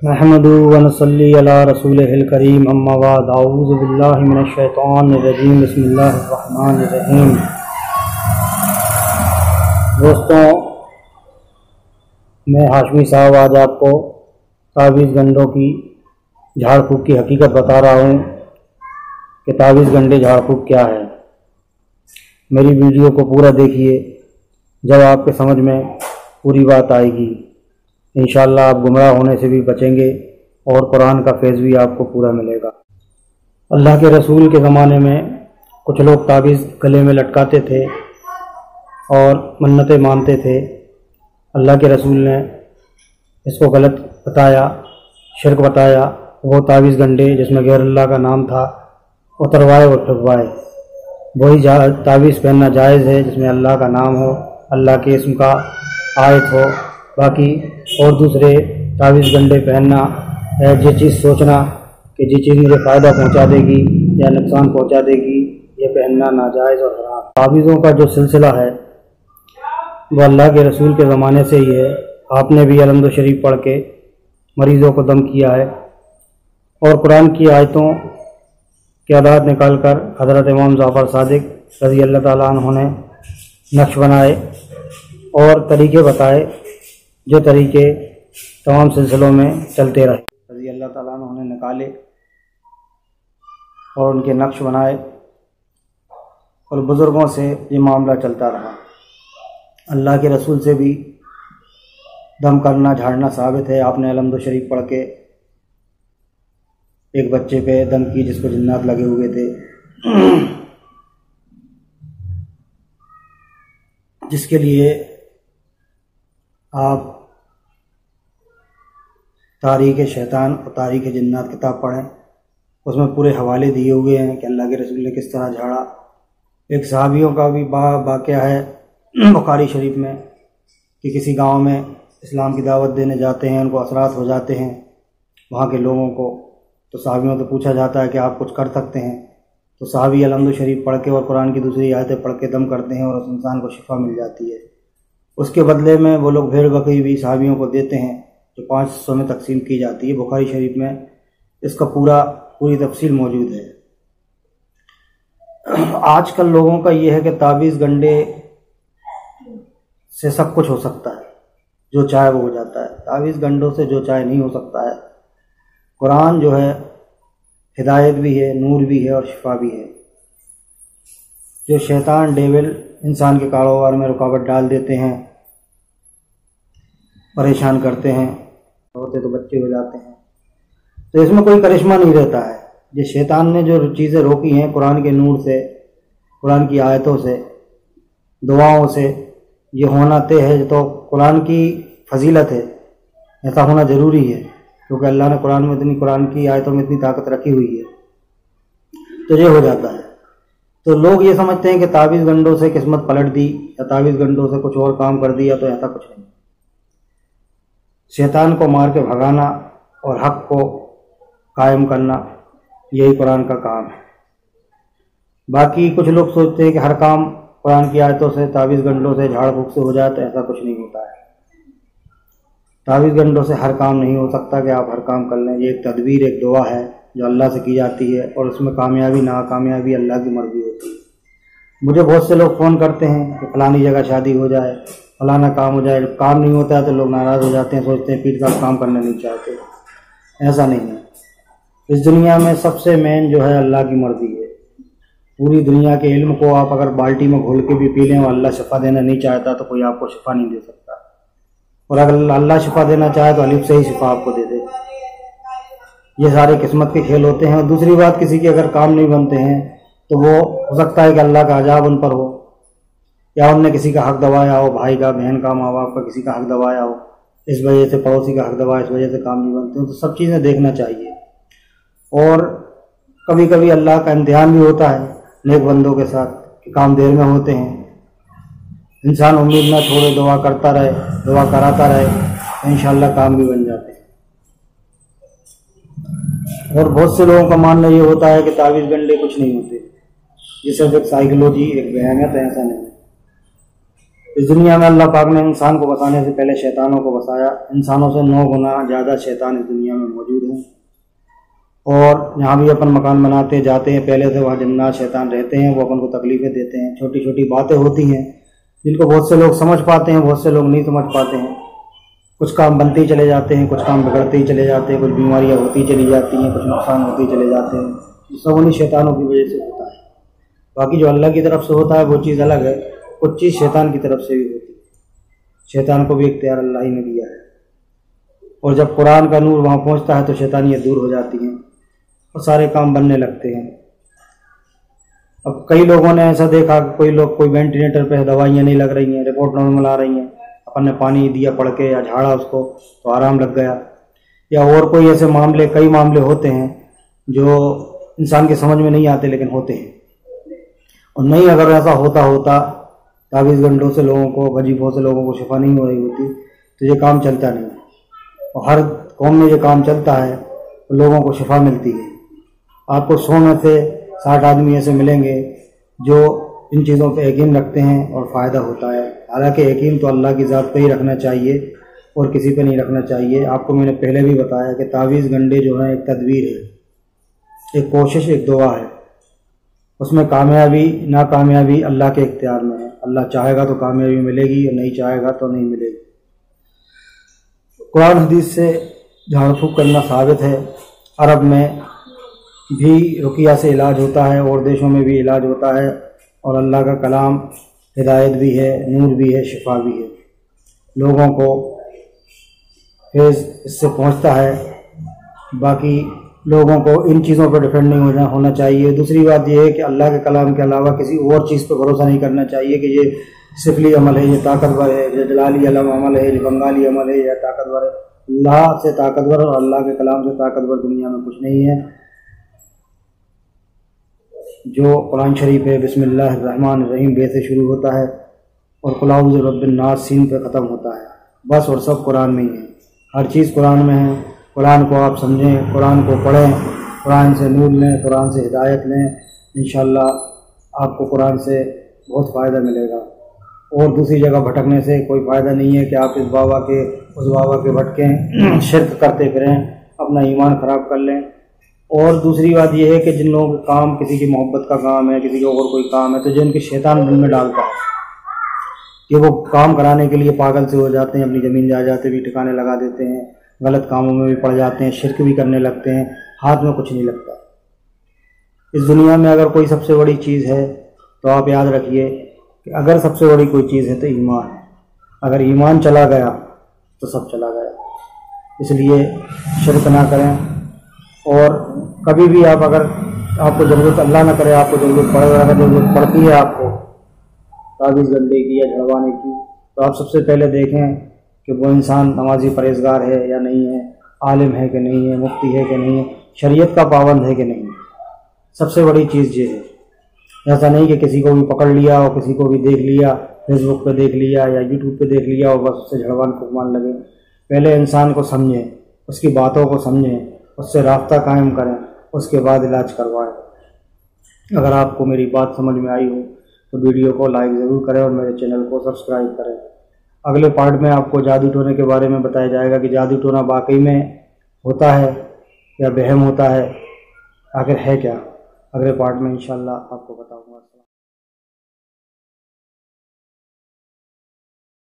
نحمدہ ونصلی علی رسولہ الکریم اما بعد اعوذ باللہ من الشیطان الرجیم بسم اللہ الرحمن الرحیم۔ دوستوں، میں ہاشمی صاحب آج آپ کو تعویذ گنڈوں کی جھاڑ پھونک کی حقیقت بتا رہا ہوں کہ تعویذ گنڈے جھاڑ پھونک کیا ہے۔ میری ویڈیو کو پورا دیکھیے، جب آپ کے سمجھ میں پوری بات آئے گی انشاءاللہ آپ گمراہ ہونے سے بھی بچیں گے اور قرآن کا فیض بھی آپ کو پورا ملے گا۔ اللہ کے رسول کے زمانے میں کچھ لوگ تعویذ گلے میں لٹکاتے تھے اور منتیں مانتے تھے۔ اللہ کے رسول نے اس کو غلط بتایا، شرک بتایا۔ وہ تعویذ گنڈے جس میں غیر اللہ کا نام تھا اتروائے اور پھروائے۔ وہی تعویذ پہننا جائز ہے جس میں اللہ کا نام ہو، اللہ کے اسم کا آیت ہو۔ باقی اور دوسرے تعویذ گنڈے پہننا ہے جس چیز سوچنا کہ جس چیز مجھے فائدہ پہنچا دے گی یا نقصان پہنچا دے گی، یہ پہننا ناجائز اور حرام۔ تعویذوں کا جو سلسلہ ہے وہ اللہ کے رسول کے زمانے سے ہی ہے۔ آپ نے بھی الحمد شریف پڑھ کے مریضوں کو دم کیا ہے اور قرآن کی آیتوں کے اعداد نکال کر حضرت امام جعفر صادق رضی اللہ تعالیٰ عنہ نے نقش بنائے اور طریقے بتائے، جو طریقے تمام سلسلوں میں چلتے رہے۔ رضی اللہ تعالیٰ عنہ نے نکالے اور ان کے نقش بنائے اور بزرگوں سے یہ معاملہ چلتا رہا۔ اللہ کے رسول سے بھی دم کرنا جھاڑنا ثابت ہے۔ آپ نے الحمد شریف پڑھ کے ایک بچے پہ دم کی جس کو جنات لگے ہوئے تھے، جس کے لیے آپ تاریخ شیطان اور تاریخ جنات کتاب پڑھیں، اس میں پورے حوالے دیے ہوئے ہیں کہ اللہ کے رسول نے کس طرح جھاڑا۔ ایک صحابیوں کا بھی واقعہ ہے بخاری شریف میں کہ کسی گاؤں میں اسلام کی دعوت دینے جاتے ہیں، ان کو اثرات ہو جاتے ہیں وہاں کے لوگوں کو، تو صحابیوں سے پوچھا جاتا ہے کہ آپ کچھ کر سکتے ہیں، تو صحابی الحمد شریف پڑھ کے اور قرآن کی دوسری آیتیں پڑھ کے دم کرتے ہیں اور اس انسان کو شفا مل جاتی ہے۔ اس کے بدلے میں وہ لوگ بھیڑ بکری بھی صحابیوں کو دیتے ہیں جو 5 حصوں میں تقسیم کی جاتی ہے۔ بخاری شریف میں اس کا پوری تفصیل موجود ہے۔ آج کل لوگوں کا یہ ہے کہ تعویذ گنڈے سے سب کچھ ہو سکتا ہے، جو چاہے وہ ہو جاتا ہے۔ تعویذ گنڈوں سے جو چاہے نہیں ہو سکتا ہے۔ قرآن جو ہے ہدایت بھی ہے، نور بھی ہے اور شفا بھی ہے۔ جو شیطان ڈیول انسان کے کاروبار میں رکاوٹ ڈال دیتے ہیں، پریشان کرتے ہیں، ہوتے تو بچے ہو جاتے ہیں، تو اس میں کوئی کرشمہ نہیں رہتا ہے۔ یہ شیطان نے جو چیزیں روکی ہیں قرآن کے نور سے، قرآن کی آیتوں سے، دعاؤں سے، یہ ہونا طے ہے۔ تو قرآن کی فضیلت ہے، ایسا ہونا ضروری ہے کیونکہ اللہ نے قرآن کی آیتوں میں اتنی طاقت رکھی ہوئی ہے، تو یہ ہو جاتا ہے۔ تو لوگ یہ سمجھتے ہیں کہ تعویذ گنڈوں سے قسمت پلٹ دی یا تعویذ گنڈوں سے کچھ اور کام کر دیا، تو ایسا کچھ نہیں۔ شیطان کو مار کے بھگانا اور حق کو قائم کرنا، یہی قرآن کا کام ہے۔ باقی کچھ لوگ سوچتے ہیں کہ ہر کام قرآن کی آیتوں سے، تعویذ گنڈوں سے، جھاڑ پھونک سے ہو جائے، تو ایسا کچھ نہیں ہوتا ہے۔ تعویذ گنڈوں سے ہر کام نہیں ہو سکتا کہ آپ ہر کام کر لیں۔ یہ ایک تدبیر، ایک دعا ہے جو اللہ سے کی جاتی ہے اور اس میں کامیابی ناکامیابی اللہ کی مرضی ہوتی ہے۔ مجھے بہت سے لوگ فون کرتے ہیں کہ فلانی جگہ شادی ہو جائے، فلانا کام ہو جائے۔ کام نہیں ہوتا ہے تو لوگ ناراض ہو جاتے ہیں، سوچتے ہیں پیر صاحب کام کرنا نہیں چاہتے۔ ایسا نہیں ہے۔ اس دنیا میں سب سے مین جو ہے اللہ کی مرضی ہے۔ پوری دنیا کے علم کو آپ اگر بالٹی میں گھول کے بھی پی لیں اور اللہ شفا دینا نہیں چاہتا تو کوئی آپ کو شفا نہیں دے سکتا، اور اگر اللہ شفا دینا چاہے تو الف سے ہی شفا آپ کو دے دے۔ یہ سارے قسمت کے کھیل ہوتے ہیں۔ اور دوسری بات، کسی کے اگر کام نہیں بنتے ہیں تو وہ ہو سکتا ہے کہ اللہ کا عذاب ان پر ہو، یا ان نے کسی کا حق دبایا ہو، بھائی کا، بہن کا، ماں باپ کا کسی کا حق دبایا ہو، اس وجہ سے پڑوسی کا حق دبایا، اس وجہ سے کام نہیں بنتے ہیں۔ تو سب چیزیں دیکھنا چاہیے۔ اور کبھی کبھی اللہ کا امتحان بھی ہوتا ہے نیک بندوں کے ساتھ کہ کام دیر میں ہوتے ہیں۔ انسان امید نہ چھوڑے، دعا کرتا رہے، دعا کراتا رہے، انشاءاللہ کام بھی بن جاتے ہیں۔ اور بہت سے لوگوں کا ماننا یہ ہوتا ہے کہ تعویذ گنڈے کچھ نہیں ہوتے، یہ صرف ایک سائیکولوجی، ایک ذہانت ہے، ایسا نہیں ہے۔ اس دنیا میں اللہ پاک نے انسان کو بسانے سے پہلے شیطانوں کو بسایا۔ انسانوں سے 9 گنا زیادہ شیطان اس دنیا میں موجود ہیں، اور یہاں بھی اپن مکان بناتے جاتے ہیں، پہلے سے وہاں جنات شیطان رہتے ہیں، وہ اپن کو تکلیفیں دیتے ہیں۔ چھوٹی چھوٹی باتیں ہوتی ہیں جن کو بہت سے لوگ سمجھ پاتے ہیں، بہت سے لوگ نہیں سمجھ پاتے ہیں۔ کچھ کام بنتے ہی چلے جاتے ہیں، کچھ کام بگڑتے ہی چلے جاتے ہیں، کچھ بیماریاں ہوتی چلی جاتی ہیں، کچھ نقصان ہوتے ہی چلے جاتے ہیں۔ یہ سب انہیں شیطانوں کی وجہ سے ہوتا ہے۔ باقی جو اللہ کی طرف سے ہوتا ہے وہ چیز الگ ہے، کچھ چیز شیطان کی طرف سے بھی ہوتی ہے۔ شیطان کو بھی اختیار اللہ ہی نے دیا ہے، اور جب قرآن کا نور وہاں پہنچتا ہے تو شیطانیت دور ہو جاتی ہیں اور سارے کام بننے لگتے ہیں۔ اب کئی لوگوں نے ایسا دیکھا کہ کوئی وینٹیلیٹر پہ دوائیاں نہیں لگ رہی ہیں، رپورٹ نارمل آ رہی ہیں، اپن نے پانی دیا پڑھ کے یا جھاڑا اس کو تو آرام لگ گیا، یا اور کوئی ایسے کئی معاملے ہوتے ہیں جو انسان کے سمجھ میں نہیں آتے لیکن ہوتے ہیں۔ اور نہیں اگر ایسا ہوتا تعویذ گنڈوں سے لوگوں کو، وظیفوں سے لوگوں کو شفا نہیں ہو رہی ہوتی تو یہ کام چلتا نہیں ہے، اور ہر قوم میں یہ کام چلتا ہے تو لوگوں کو شفا ملتی ہے۔ آپ کو 100 میں سے 60 آدمی ایسے ملیں گے جو ان چیزوں پہ یقین رکھتے ہیں اور فائدہ ہوتا ہے۔ حالانکہ یقین تو اللہ کی ذات پہ ہی رکھنا چاہیے اور کسی پہ نہیں رکھنا چاہیے۔ آپ کو میں نے پہلے بھی بتایا کہ تعویذ گنڈے جو ہیں ایک تدبیر ہے، ایک کوشش، ایک دعا ہے۔ اس میں کامیابی ناکامیابی اللہ کے اختیار میں ہے۔ اللہ چاہے گا تو کامیابی ملے گی اور نہیں چاہے گا تو نہیں ملے گی۔ قرآن حدیث سے جھاڑ پھونک کرنا ثابت ہے۔ عرب میں بھی رقیہ سے علاج ہوتا ہے، اور دیشوں میں بھی علاج ہوتا ہے، اور اللہ کا کلام ہدایت بھی ہے، نور بھی ہے، شفا بھی ہے۔ لوگوں کو فیض اس سے پہنچتا ہے۔ باقی لوگوں کو ان چیزوں پہ ڈیپینڈ نہیں ہونا چاہیے۔ دوسری بات یہ ہے کہ اللہ کے کلام کے علاوہ کسی اور چیز پہ بھروسہ نہیں کرنا چاہیے کہ یہ سفلی عمل ہے، یہ طاقتور ہے، یہ جلالی علم عمل ہے، یہ بنگالی عمل ہے، یہ طاقتور ہے۔ اللہ سے طاقتور اور اللہ کے کلام سے طاقتور دنیا میں کچھ نہیں ہے۔ جو قرآن شریف ہے بسم اللہ الرحمن الرحیم بے سے شروع ہوتا ہے، اور قل اعوذ برب الناس سین پہ ختم ہوتا ہے، بس، اور سب قرآن میں ہی ہے۔ ہر چیز قرآن میں ہے۔ قرآن کو آپ سمجھیں، قرآن کو پڑھیں، قرآن سے نور لیں، قرآن سے ہدایت لیں، انشاءاللہ آپ کو قرآن سے بہت فائدہ ملے گا۔ اور دوسری جگہ بھٹکنے سے کوئی فائدہ نہیں ہے کہ آپ اس بابا کے بھٹکیں، شرک کرتے پھریں، اپنا ایمان خراب کر لیں۔ اور دوسری بات یہ ہے کہ جن لوگوں کا کام کسی کی محبت کا کام ہے، کسی کا اور کوئی کام ہے، تو جو ان کے شیطان دل میں ڈالتا ہے کہ وہ کام کرانے کے لیے پاگل سے ہو جاتے ہیں، اپنی زمین جائیداد بھی ٹھکانے لگا دیتے ہیں، غلط کاموں میں بھی پڑ جاتے ہیں، شرک بھی کرنے لگتے ہیں، ہاتھ میں کچھ نہیں لگتا۔ اس دنیا میں اگر کوئی سب سے بڑی چیز ہے تو آپ یاد رکھیے کہ اگر سب سے بڑی کوئی چیز ہے تو ایمان ہے۔ اگر ایمان چلا گیا تو سب چلا گیا۔ اس لیے شرک نہ کریں، اور کبھی بھی اگر آپ کو ضرورت، اللہ نہ کرے آپ کو ضرورت پڑے، اگر ضرورت پڑتی ہے آپ کو تعویذ گنڈے کی یا جھڑوانے کی، تو آپ سب سے پہلے دیکھیں کہ وہ انسان نمازی پرہیزگار ہے یا نہیں ہے، عالم ہے کہ نہیں ہے، مفتی ہے کہ نہیں ہے، شریعت کا پابند ہے کہ نہیں ہے۔ سب سے بڑی چیز یہ ہے۔ ایسا نہیں کہ کسی کو بھی پکڑ لیا اور کسی کو بھی دیکھ لیا، فیس بک پہ دیکھ لیا یا یوٹیوب پہ دیکھ لیا اور بس اس سے جھڑوان پھونکوانے لگے۔ پہلے انسان کو سمجھیں، اس کی باتوں کو سمجھیں، اس سے رابطہ قائم کریں، اس کے بعد علاج کروائیں۔ اگر آپ کو میری بات سمجھ میں آئی ہو تو ویڈیو کو لائک ضرور کریں اور میرے چینل کو سبسکرائب کریں۔ اگلے پارٹ میں آپ کو جادو ٹونے کے بارے میں بتایا جائے گا کہ جادو ٹونا واقعی میں ہوتا ہے یا وہم ہوتا ہے، آخر ہے کیا۔ اگلے پارٹ میں انشاءاللہ آپ کو بتاؤں گا۔